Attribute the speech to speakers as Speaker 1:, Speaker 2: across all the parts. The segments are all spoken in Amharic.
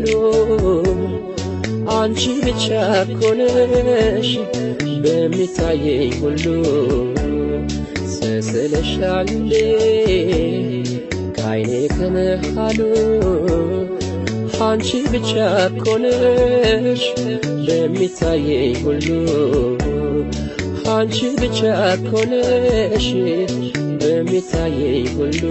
Speaker 1: ከመሃሉ አንቺ ብቻ ኮነሽ በሚታየኝ ሁሉ ስስልሻል ከዓይኔ ከመሃሉ አንቺ ብቻ ኮነሽ በሚታየኝ ሁሉ አንቺ ብቻ ኮነሽ በሚታየኝ ሁሉ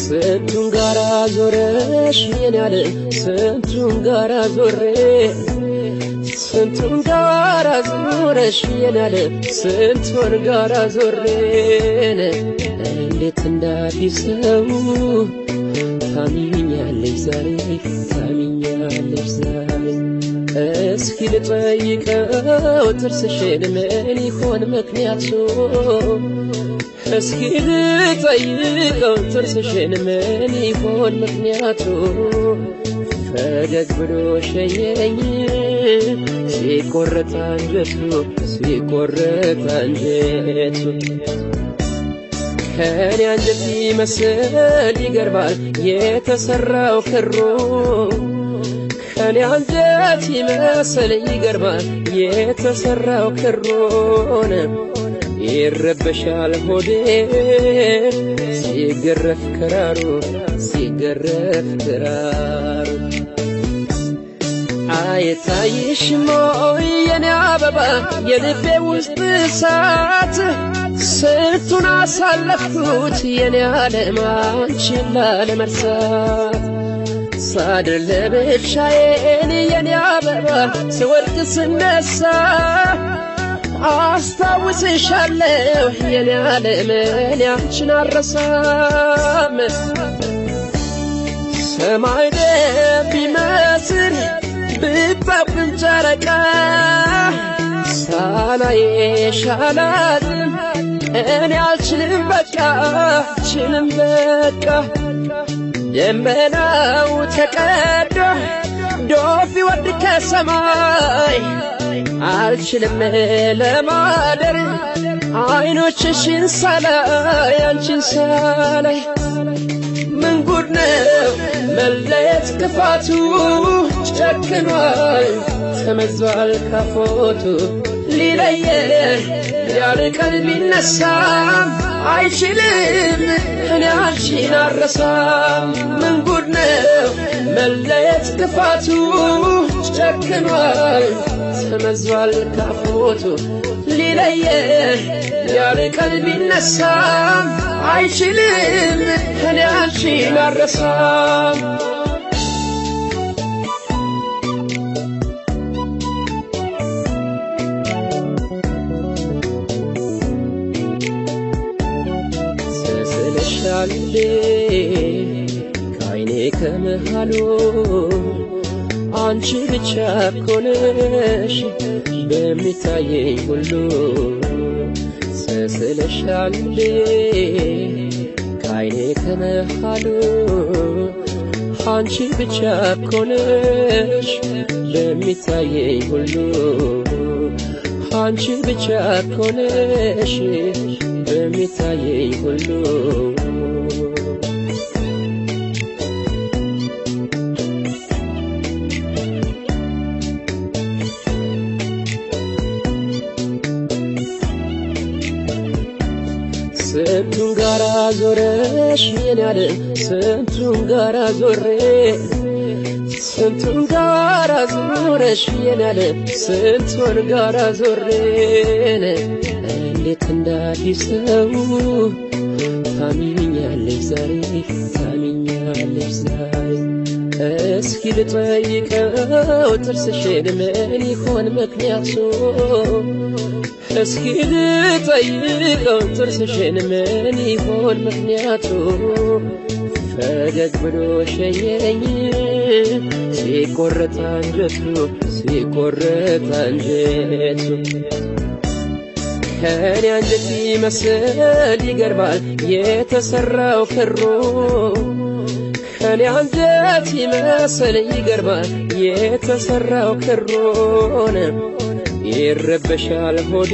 Speaker 1: ስንቱን ጋራ ዞረሽ የኔ ዓለም ስንቱን ጋራ ዞሬ ስንቱን ጋራ ዞረሽ የኔ ዓለም ስንቱን ጋራ ዞሬን እንዴት እንዳዲስ ሰው ታሚኛለሽ ዛሬ ታሚኛለሽ ዛሬ እስኪ ልጠይቀው ጥርስሽን ምን ይሆን ምክንያቱ እስኪ ልጠይቀው ጥርስሽን ምን ይሆን ምክንያቱ ፈገግ ብሎ ሸኘኝ ሲቆረጥ አንጀቱ ሲቆረጥ አንጀቱ ከኔ አንጀት ይመስል ይገርማል የተሰራው ክሩ ከኔ አንጀት ይመስል ይገርማል የተሰራው ክሩን ይረበሻል ሆዴ ሲገረፍ ክራሩ ሲገረፍ ክራሩ አይታይሽም ወይ የኔ አበባ የልቤ ውስጥ እሳት ስንቱን አሳለፍኩት የኔ ዓለም አንቺን ላለመርሳት ሳድር ለብቻዬን የኔ አበባ ስወድቅ ስነሳ አስታውስሻለሁ የኔ ዓለም እኔ አንቺን አልረሳም ሰማይ ደም ቢመስል ብታብን ጨረቃ ሳላይሽ አላድርም እኔ አልችልም በቃ አልችልም በቃ ደመናው ተቀዶ ዶፍ ይወርድ ከሰማይ አልችልም ለማደር አይኖችሽን ሳላይ አንቺን ሳላይ ምን ጉድ ነው መለየት ክፋቱ ጨክኗል ተመዟል ካፎቱ ሊለየን ያርቀን ቢነሳም አይችልም እኔ አንቺን አልረሳም ምን ጉድ ነው መለየት ክፋቱ ጨክኗል ተመዟል ካፎቱ ሊለየን ያርቀን ቢነሳም አይችልም እኔ አንቺን አልረሳም ስስልሻል ከዓይኔ ከመሃሉ አንቺ ብቻ ኮነሽ በሚታየኝ ሁሉ ስስልሻል ከዓይኔ ከመሃሉ አንቺ ብቻ ኮነሽ በሚታየኝ ሁሉ አንቺ ብቻ ኮነሽ በሚታየኝ ሁሉ ስንቱን ጋራ ዞረሽ የኔ ዓለም ስንቱን ጋራ ዞሬ ስንቱን ጋራ ዞረሽ የኔ ዓለም ስንቱን ጋራ ዞሬን እንዴት እንዳዲስ ሰው ታሚኛለሽ ዛሬ ታሚኛለሽ ዛሬ እስኪ ልጠይቀው ጥርስሽን ምን ይሆን ምክንያቱ እስኪ ልጠይቀው ጥርስሽን ምን ይሆን ምክንያቱ ፈገግ ብሎ ሸኘኝ ሲቆረጥ አንጀቱ ሲቆረጥ አንጀቱ ከኔ አንጀት ይመስል ይገርማል የተሰራው ክሩ ከኔ አንጀት ይመስል ይገርማል የተሰራው ክሮን ይረበሻል ሆዴ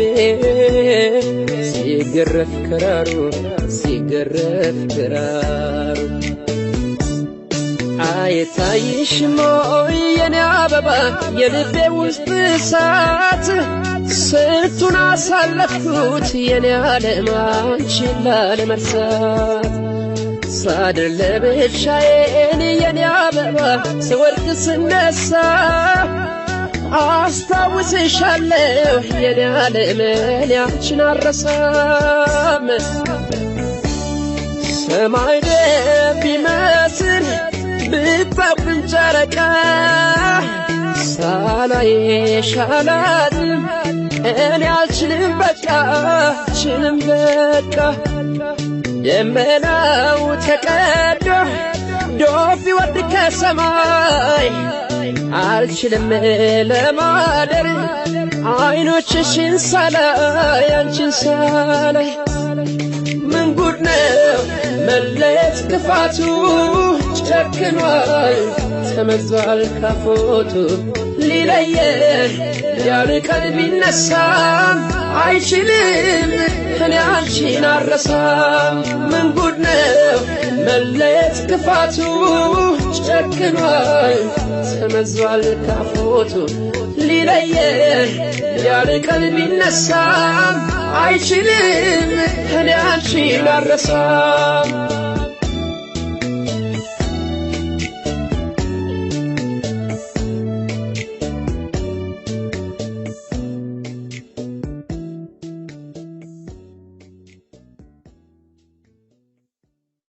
Speaker 1: ሲገረፍ ክራሩ ሲገረፍ ክራሩ አይታይሽም ወይ የኔ አበባ የልቤ ውስጥ እሳት ስንቱን አሳለፍኩት የኔ ዓለም አንቺን ላለመርሳት ሳድር ለብቻዬን የኔ አበባ ስወድቅ ስነሳ አስታውስሻለሁ የኔ ዓለም እኔ አንቺን አልረሳም ሰማይ ቢመስል ብታብን ጨረቃ ሳላይሽ አላድርም እኔ አልችልም በቃ አልችልም በቃ ደመናው ተቀዶ ዶፍ ይወርድ ከሰማይ አልችልም ለማደር አይኖችሽን ሳላይ አንቺን ሳላይ ምን ጉድ ነው መለየት ክፋቱ ጨክኗል ተመዟል ካፎቱ ሊለየን ሊያርቀን ቢነሳም አይችልም እኔ አንቺን አልረሳም ምን ጉድ ነው መለየት ክፋቱ ጨክኗል ተመዟል ካፎቱ ሊለየን ሊያርቀን ቢነሳም አይችልም እኔ አንቺን አልረሳም